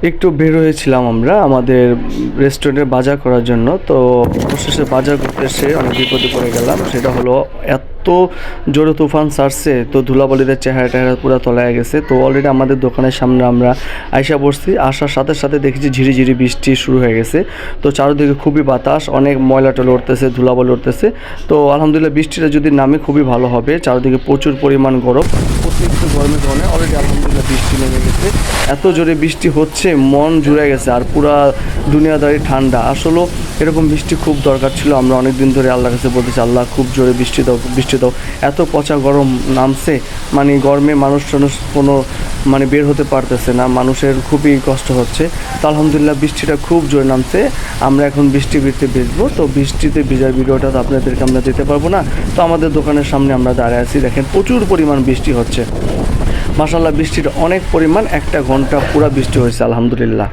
একটু বের হয়েছিলাম আমরা আমাদের রেস্টুরেন্টে বাজার করার জন্য। তো অবশেষে বাজার করতে এসে অনেক বিপদে পড়ে গেলাম। সেটা হলো এত জোরে তুফান ছাড়ছে, তো ধুলাবালিতে চেহারা টেহারা পুরো তলায় গেছে। তো অলরেডি আমাদের দোকানের সামনে আমরা আইসা পড়ছি। আসার সাথে সাথে দেখেছি ঝিরিঝিরি বৃষ্টি শুরু হয়ে গেছে। তো চারদিকে খুবই বাতাস, অনেক ময়লা টলা উঠতেছে, ধুলাবালি উঠতেছে। তো আলহামদুলিল্লাহ বৃষ্টিটা যদি নামে খুবই ভালো হবে। চারদিকে প্রচুর পরিমাণ গরম, অতিরিক্ত গরমের কারণে অলরেডি আলহামদুলিল্লাহ বৃষ্টি নেমে গেছে। এত জোরে বৃষ্টি হচ্ছে, মন জুড়ে গেছে, আর পুরা দুনিয়াদারি ঠান্ডা। আসলে এরকম বৃষ্টি খুব দরকার ছিল। আমরা অনেক দিন ধরে আল্লাহর কাছে বলতেছি, আল্লাহ খুব জোরে বৃষ্টি দাও, বৃষ্টি দাও। এত পচা গরম নামছে, মানে গরমে মানুষ টানুষ কোনো মানে বের হতে পারতেছে না, মানুষের খুবই কষ্ট হচ্ছে। তো আলহামদুলিল্লাহ বৃষ্টিটা খুব জোরে নামছে। আমরা এখন বৃষ্টি ভিজবো। তো বৃষ্টিতে ভিজার ভিডিওটা তো আপনাদেরকে আমরা দিতে পারবো না। তো আমাদের দোকানের সামনে আমরা দাঁড়িয়ে আছি, দেখেন প্রচুর পরিমাণ বৃষ্টি হচ্ছে। মাশাআল্লাহ বৃষ্টির অনেক পরিমাণ, 1 ঘন্টা পুরো বৃষ্টি হয়েছে আলহামদুলিল্লাহ।